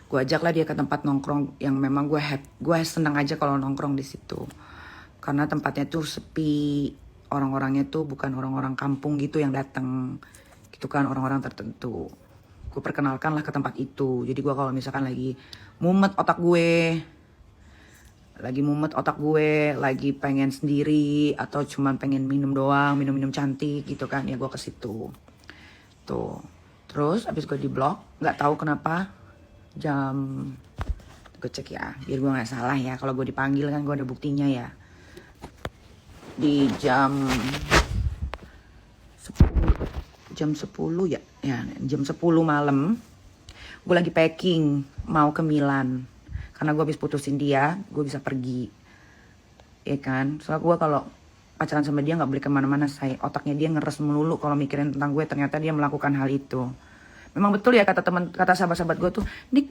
Gue ajak lah dia ke tempat nongkrong yang memang gue seneng aja kalau nongkrong di situ. Karena tempatnya tuh sepi, orang-orangnya tuh bukan orang-orang kampung gitu yang datang, gitu kan, orang-orang tertentu. Gue perkenalkan lah ke tempat itu. Jadi gue kalau misalkan lagi mumet otak gue, lagi pengen sendiri atau cuman pengen minum doang, minum-minum cantik gitu kan, ya gue ke situ. Tuh. Terus abis gue di blok, nggak tahu kenapa jam, gue cek ya biar gue nggak salah ya, kalau gue dipanggil kan gue ada buktinya ya. Di jam 10 ya jam 10 malam gue lagi packing mau ke Milan karena gue habis putusin dia, gue bisa pergi ya kan. Soalnya gue kalau pacaran sama dia nggak boleh kemana-mana, saya otaknya dia ngeres melulu kalau mikirin tentang gue. Ternyata dia melakukan hal itu. Memang betul ya kata sahabat-sahabat gue tuh, Nik,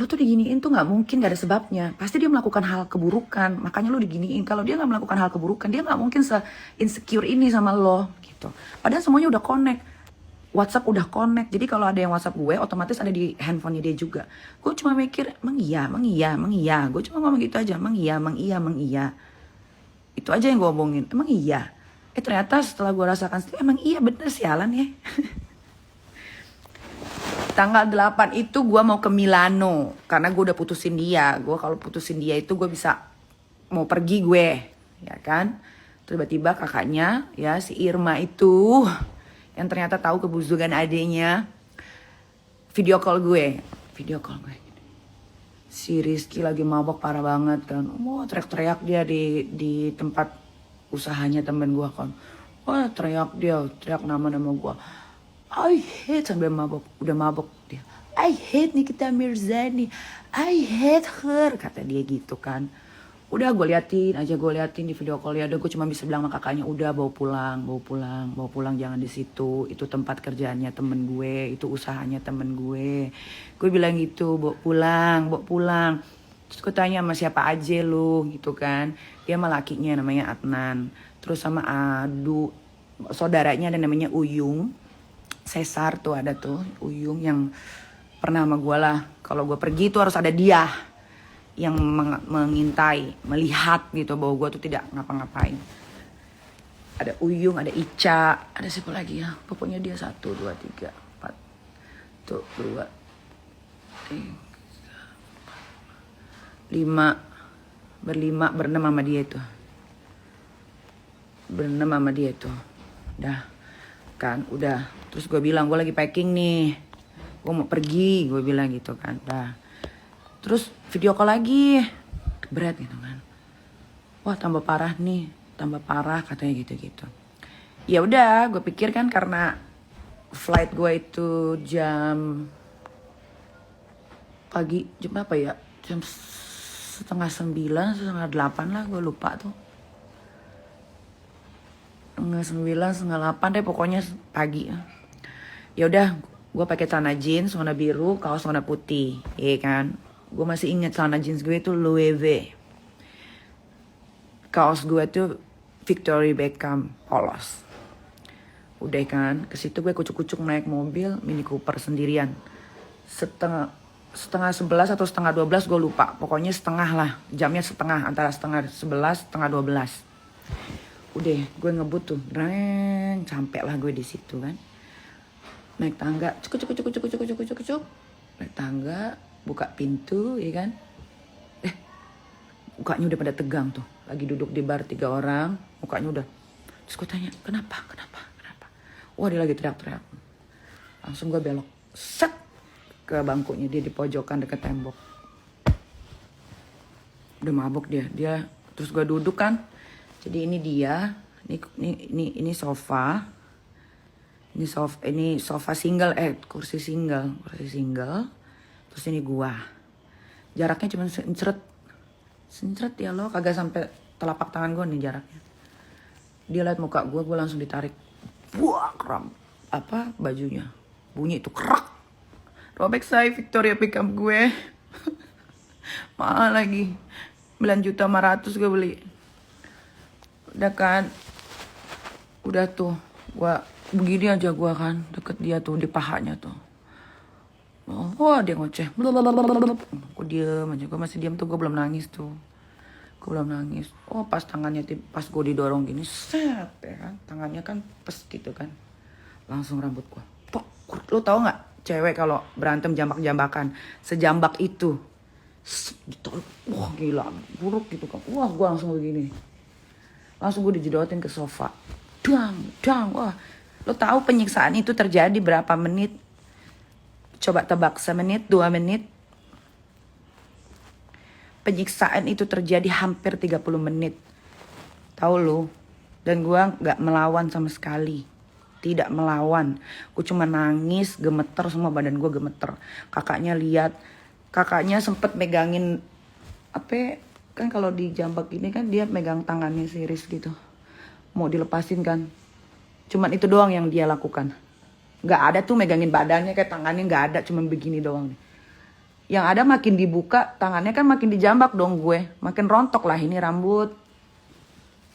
lu tuh diginiin tuh nggak mungkin gak ada sebabnya, pasti dia melakukan hal keburukan makanya lu diginiin. Kalau dia nggak melakukan hal keburukan dia nggak mungkin se-insecure ini sama lo gitu. Padahal semuanya udah connect, WhatsApp udah connect, jadi kalau ada yang WhatsApp gue otomatis ada di handphonenya dia juga. Gue cuma mikir emang iya, gue cuma ngomong gitu aja, emang iya, itu aja yang gue omongin, emang iya. Ternyata setelah gue rasakan emang iya bener sialan ya. Tanggal 8 itu gue mau ke Milano karena gue udah putusin dia. Gue kalau putusin dia itu gue bisa mau pergi gue, ya kan. Tiba-tiba kakaknya ya si Irma itu yang ternyata tahu kebusukan adiknya video call gue. Si Rizky lagi mabok parah banget kan. Wah, teriak-teriak dia di tempat usahanya temen gue kan. Wah, teriak nama-nama gue. I hate, sambil udah mabok dia. I hate Nikita Mirzani. I hate her, kata dia gitu kan. Udah gue liatin di video call ya. Udah gue cuma bisa bilang sama kakaknya, udah bawa pulang, jangan di situ. Itu tempat kerjaannya temen gue, itu usahanya temen gue. Gue bilang gitu, bawa pulang. Terus gue tanya sama siapa aja lu gitu kan. Dia sama lakinya namanya Adnan. Terus sama saudaranya ada namanya Uyung. Cesar tuh ada tuh Uyung yang pernah sama gue lah. Kalau gue pergi tuh harus ada dia yang mengintai, melihat gitu bahwa gue tuh tidak ngapa-ngapain. Ada Uyung, ada Ica, ada siapa lagi ya? Pokoknya dia 1, 2, 3, 4. Tuh 2, 3, 5. Berenam sama dia itu. Udah. Terus gue bilang gue lagi packing nih, gue mau pergi, gue bilang gitu kan. Terus video call lagi, berat gitu kan. Wah tambah parah katanya gitu. Ya udah, gue pikir kan karena flight gue itu jam pagi, jam apa ya? Jam 8:30, 7:30 lah, gue lupa tuh. 9, 8 deh pokoknya pagi. Ya udah, gue pakai celana jeans warna biru, kaos warna putih, ya kan. Gue masih ingat celana jeans gue itu Louis V. Kaos gue tuh Victoria Beckham polos. Udah kan, ke situ gue kucuk-kucuk naik mobil Mini Cooper sendirian. Setengah 11 atau setengah 12 gue lupa. Pokoknya setengah lah, jamnya setengah, antara setengah 11, setengah 12. Udah, gue ngebut tuh, sampai lah gue di situ kan. Naik tangga, cuk. Naik tangga, buka pintu, ya kan. Mukanya udah pada tegang tuh. Lagi duduk di bar 3 orang, mukanya udah. Terus gue tanya, kenapa? Wah, dia lagi teriak-teriak. Langsung gue belok, set ke bangkunya dia di pojokan deket tembok. Udah mabuk dia. Terus gue duduk kan. Jadi ini dia, ini sofa. Ini sofa single, kursi single. Terus ini gua. Jaraknya cuma sencret ya lo, kagak sampai telapak tangan gua nih jaraknya. Dia liat muka gua langsung ditarik. Wah, kram. Bajunya. Bunyi itu kerak. Robek saya Victoria Beckham gue. Mahal lagi. 9.500.000 gue beli. Udah kan. Udah tuh. Gua begini aja gue kan, deket dia tuh di pahanya tuh. Oh dia ngoceh. Aku diem aja. Gue masih diem tuh. Gue belum nangis tuh. Gue belum nangis. Oh pas tangannya, pas gue didorong gini, set ya kan. Tangannya kan pes gitu kan. Langsung rambut gue. Pok. Lo tau gak cewek kalau berantem jambak-jambakan sejambak itu. Gitu. Wah gila. Buruk gitu kan. Wah gue langsung begini. Langsung gue dijedotin ke sofa. Dang. Wah. Lo tahu penyiksaan itu terjadi berapa menit? Coba tebak, semenit, 2 menit. Penyiksaan itu terjadi hampir 30 menit. Tahu lo? Dan gua gak melawan sama sekali. Tidak melawan. Gue cuma nangis, gemeter, semua badan gue gemeter. Kakaknya lihat. Kakaknya sempet megangin, kan kalau di jambak ini kan dia megang tangannya si Riz gitu. Mau dilepasin kan. Cuman itu doang yang dia lakukan. Gak ada tuh megangin badannya kayak tangannya, gak ada, cuman begini doang. Yang ada makin dibuka tangannya kan makin dijambak dong gue. Makin rontok lah ini rambut.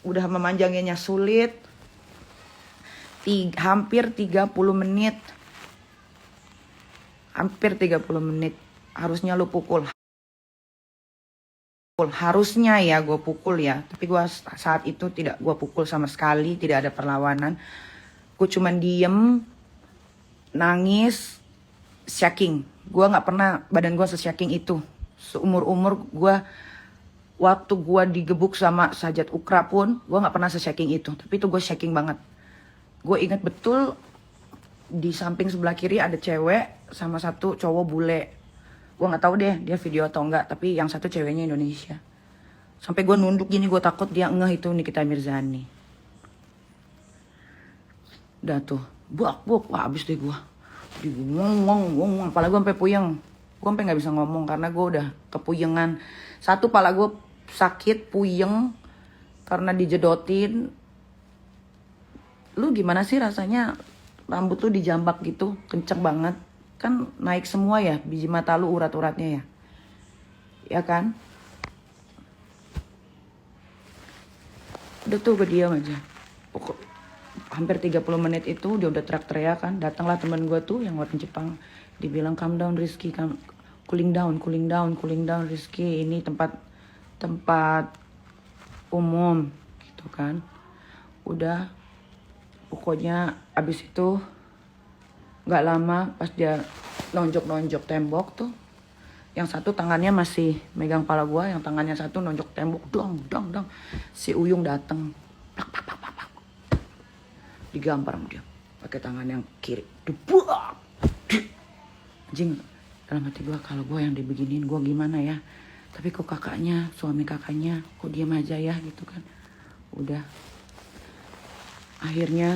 Udah memanjangnya sulit. Hampir 30 menit. Hampir 30 menit. Harusnya lu pukul. Harusnya ya gue pukul ya. Tapi gue saat itu tidak gue pukul sama sekali. Tidak ada perlawanan. Gue cuman diem. Nangis, shaking. Gue gak pernah badan gue se-shaking itu. Seumur-umur gue, waktu gue digebuk sama Sajat Ukra pun, gue gak pernah se-shaking itu. Tapi itu gue shaking banget. Gue ingat betul, di samping sebelah kiri ada cewek sama satu cowok bule. Gue gak tahu deh dia video atau enggak, tapi yang satu ceweknya Indonesia. Sampai gue nunduk gini, gue takut dia ngeh itu Nikita Mirzani. Udah tuh. Buak, wah abis deh gue. Ngomong, pala gue sampai puyeng. Gue sampai gak bisa ngomong karena gue udah kepuyengan. Satu, pala gue sakit, puyeng karena dijedotin. Lu gimana sih rasanya rambut lu dijambak gitu, kenceng banget. Kan naik semua ya, biji mata lu urat-uratnya ya. Ya kan? Udah tuh gue diam aja. Hampir 30 menit itu dia udah teriak-teriak kan. Datanglah teman gue tuh yang orang Jepang. Dibilang calm down Rizky, cooling down Rizky. Ini tempat umum gitu kan. Udah pokoknya abis itu gak lama pas dia nonjok tembok tuh. Yang satu tangannya masih megang pala gue, yang tangannya satu nonjok tembok. Dong. Si Uyung dateng. Digampar sama dia pakai tangan yang kiri. Debuak. Anjing, dalam hati gue, kalau gue yang dibeginiin gue gimana ya. Tapi kok kakaknya, suami kakaknya kok diam aja ya gitu kan. Udah. Akhirnya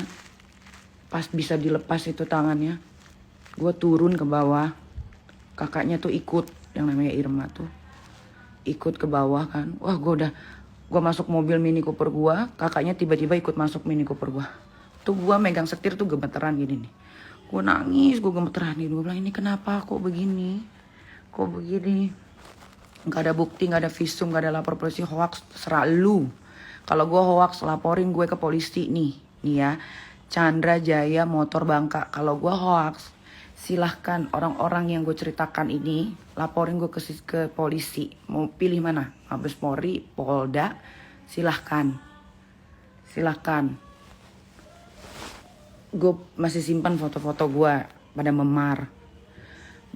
pas bisa dilepas itu tangannya, gue turun ke bawah. Kakaknya tuh ikut, yang namanya Irma tuh ikut ke bawah kan. Wah gue masuk mobil Mini Cooper gue. Kakaknya tiba-tiba ikut masuk Mini Cooper gue. Tuh gue megang setir tuh gemeteran gini nih. Gue nangis, gue gemeteran nih. Gue bilang ini kenapa kok begini. Gak ada bukti, gak ada visum, gak ada lapor polisi. Hoax, terserah lu. Kalau gue hoax, laporin gue ke polisi nih ya. Chandra Jaya Motor Bangka. Kalau gue hoax, silahkan orang-orang yang gue ceritakan ini laporin gue ke polisi. Mau pilih mana? Mabes Polri, Polda, silahkan. Gue masih simpan foto-foto gue pada memar.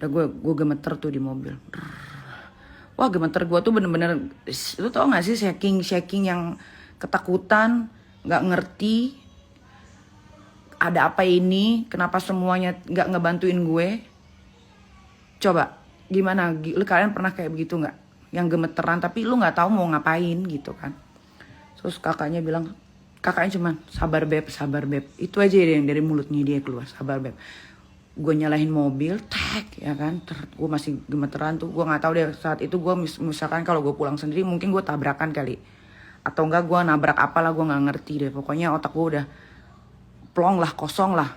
Udah gue gemeter tuh di mobil. Wah gemeter gue tuh bener-bener, lu tau gak sih shaking yang ketakutan, gak ngerti ada apa ini, kenapa semuanya gak ngebantuin gue. Coba gimana, kalian pernah kayak begitu gak? Yang gemeteran tapi lu gak tahu mau ngapain gitu kan. Terus kakaknya cuman sabar beb. Itu aja yang dari mulutnya dia keluar, sabar beb. Gue nyalahin mobil, ya kan. Gue masih gemeteran tuh. Gue gak tahu deh saat itu gue misalkan kalau gue pulang sendiri mungkin gue tabrakan kali. Atau enggak gue nabrak apalah, gue gak ngerti deh. Pokoknya otak gue udah plong lah, kosong lah.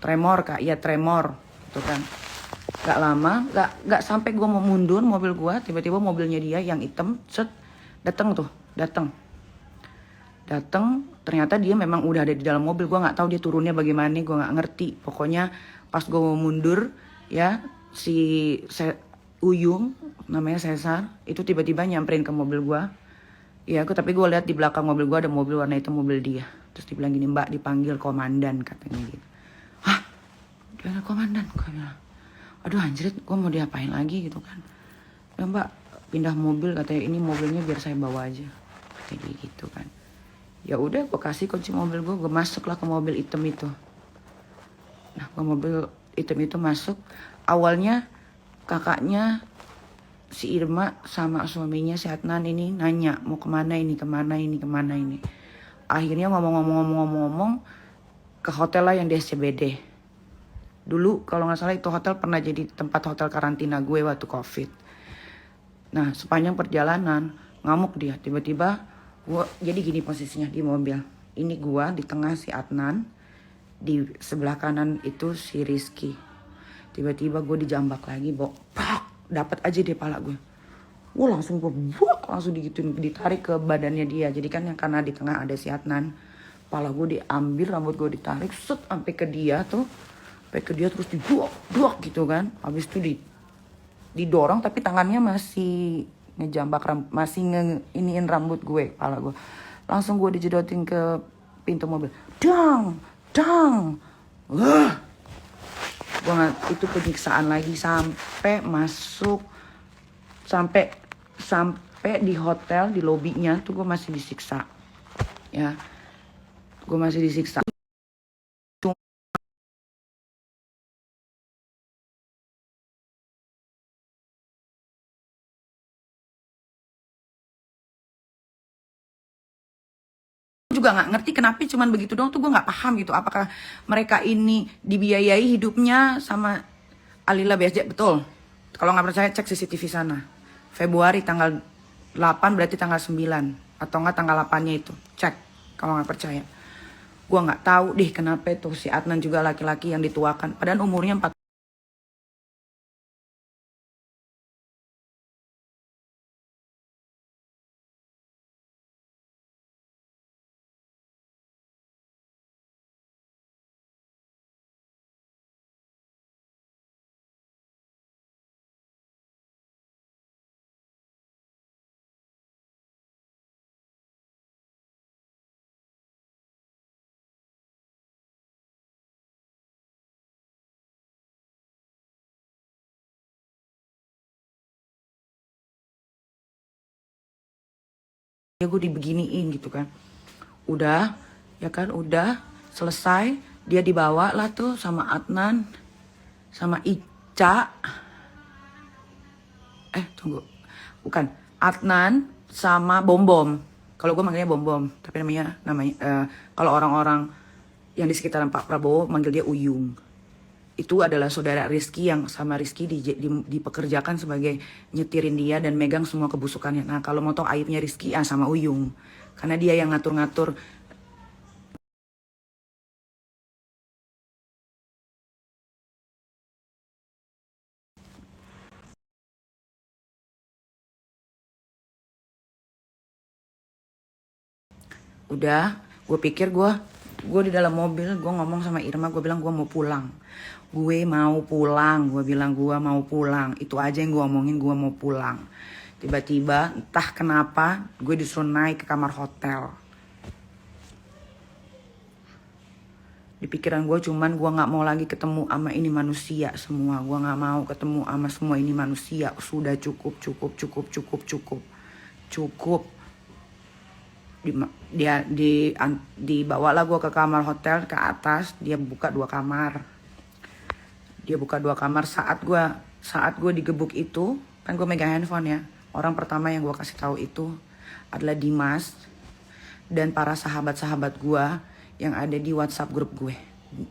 Tremor gitu kan. Gak lama, gak sampai gue mau mundur mobil gue, tiba-tiba mobilnya dia yang hitam, datang. Ternyata dia memang udah ada di dalam mobil. Gue nggak tahu dia turunnya bagaimana, gue nggak ngerti. Pokoknya pas gue mau mundur ya, Uyung, namanya Cesar, itu tiba-tiba nyamperin ke mobil gue. Ya, tapi gue lihat di belakang mobil gue ada mobil warna hitam, mobil dia. Terus dibilang gini, Mbak dipanggil komandan katanya gitu. Hah? Dia ada komandan? Gue bilang, aduh anjrit, gue mau diapain lagi gitu kan. Ya Mbak, pindah mobil katanya, ini mobilnya biar saya bawa aja. Kayak gitu kan. Ya udah, gue kasih kunci mobil gue masuklah ke mobil hitam itu. Nah, ke mobil hitam itu masuk. Awalnya kakaknya si Irma sama suaminya si Adnan ini nanya mau kemana ini, kemana ini, kemana ini. Akhirnya ngomong ke hotel lah yang di SCBD. Dulu kalau nggak salah itu hotel pernah jadi tempat hotel karantina gue waktu COVID. Nah sepanjang perjalanan ngamuk dia. Tiba-tiba jadi gini posisinya di mobil. Ini gue di tengah si Adnan, di sebelah kanan itu si Rizky. Tiba-tiba gue dijambak lagi, dapat aja di pala gue. Gue langsung digituin, ditarik ke badannya dia. Jadi kan yang karena di tengah ada si Adnan, pala gue diambil, rambut gue ditarik, sampai ke dia terus diduak gitu kan. Habis itu didorong tapi tangannya masih ngejambak, masih iniin rambut gue, pala gue. Langsung gue dijedotin ke pintu mobil. Dang. Itu penyiksaan lagi sampai masuk, sampai di hotel, di lobinya tuh gue masih disiksa. Ya. Gue masih disiksa. Juga nggak ngerti kenapa cuman begitu doang, tuh gue nggak paham gitu. Apakah mereka ini dibiayai hidupnya sama Alila BSJ? Betul. Kalau nggak percaya cek CCTV sana. Februari tanggal 8 berarti tanggal 9 atau nggak tanggal 8-nya itu. Cek kalau nggak percaya. Gue nggak tahu deh kenapa itu si Adnan juga laki-laki yang dituakan. Padahal umurnya 4. Ya gue dibeginiin gitu kan. Udah, ya kan, udah selesai. Dia dibawa lah tuh sama Adnan, sama Ica. Tunggu. Bukan. Adnan sama Bom. Kalau gue manggilnya Bom. Tapi kalau orang-orang yang di sekitaran Pak Prabowo manggil dia Uyung. Itu adalah saudara Rizky yang sama Rizky dipekerjakan sebagai nyetirin dia dan megang semua kebusukannya. Nah kalau mau tahu aibnya Rizky sama Uyung. Karena dia yang ngatur-ngatur. Udah, gue pikir gue di dalam mobil, gue ngomong sama Irma, gue bilang gue mau pulang. Gue bilang gue mau pulang. Itu aja yang gue omongin, gue mau pulang. Tiba-tiba entah kenapa gue disuruh naik ke kamar hotel. Di pikiran gue cuman gue gak mau lagi ketemu sama ini manusia semua. Gue gak mau ketemu sama semua ini manusia. Sudah cukup. Dibawalah gue ke kamar hotel, ke atas. Dia buka dua kamar. Saat gue digebuk itu, kan gue megang handphone ya. Orang pertama yang gue kasih tahu itu adalah Dimas dan para sahabat-sahabat gue yang ada di WhatsApp grup gue.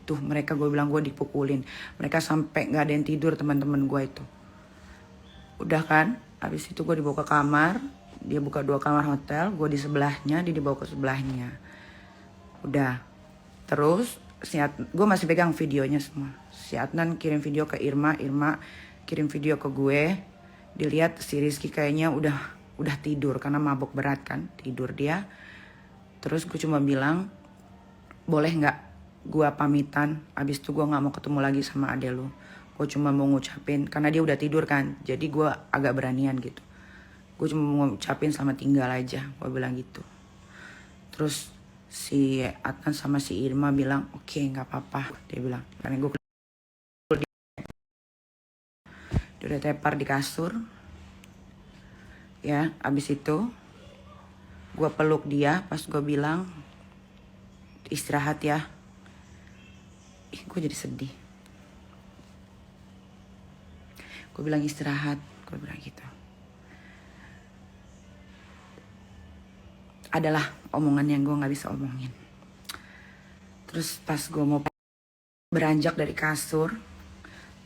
Tuh mereka, gue bilang gue dipukulin. Mereka sampai nggak ada yang tidur, teman-teman gue itu. Udah kan, habis itu gue dibawa ke kamar. Dia buka dua kamar hotel, gue di sebelahnya, dia dibawa ke sebelahnya. Udah, terus gue masih pegang videonya semua. Si Adnan kirim video ke Irma kirim video ke gue. Dilihat si Rizky kayaknya udah tidur karena mabuk berat kan, tidur dia. Terus gue cuma bilang, boleh nggak gue pamitan? Abis itu gue nggak mau ketemu lagi sama ade lu. Gue cuma mau ngucapin, karena dia udah tidur kan, jadi gue agak beranian gitu. Gue cuma mau ngucapin selamat tinggal aja, gue bilang gitu. Terus si Adnan sama si Irma bilang, oke, nggak apa-apa, dia bilang. Karena gue dia udah tepar di kasur. Ya, abis itu gue peluk dia pas gue bilang, istirahat ya. Gue jadi sedih. Gue bilang istirahat, gue bilang gitu. Adalah omongan yang gue gak bisa omongin. Terus pas gue mau beranjak dari kasur,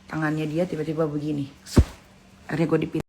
tangannya dia tiba-tiba begini. Akhirnya gue dipilih.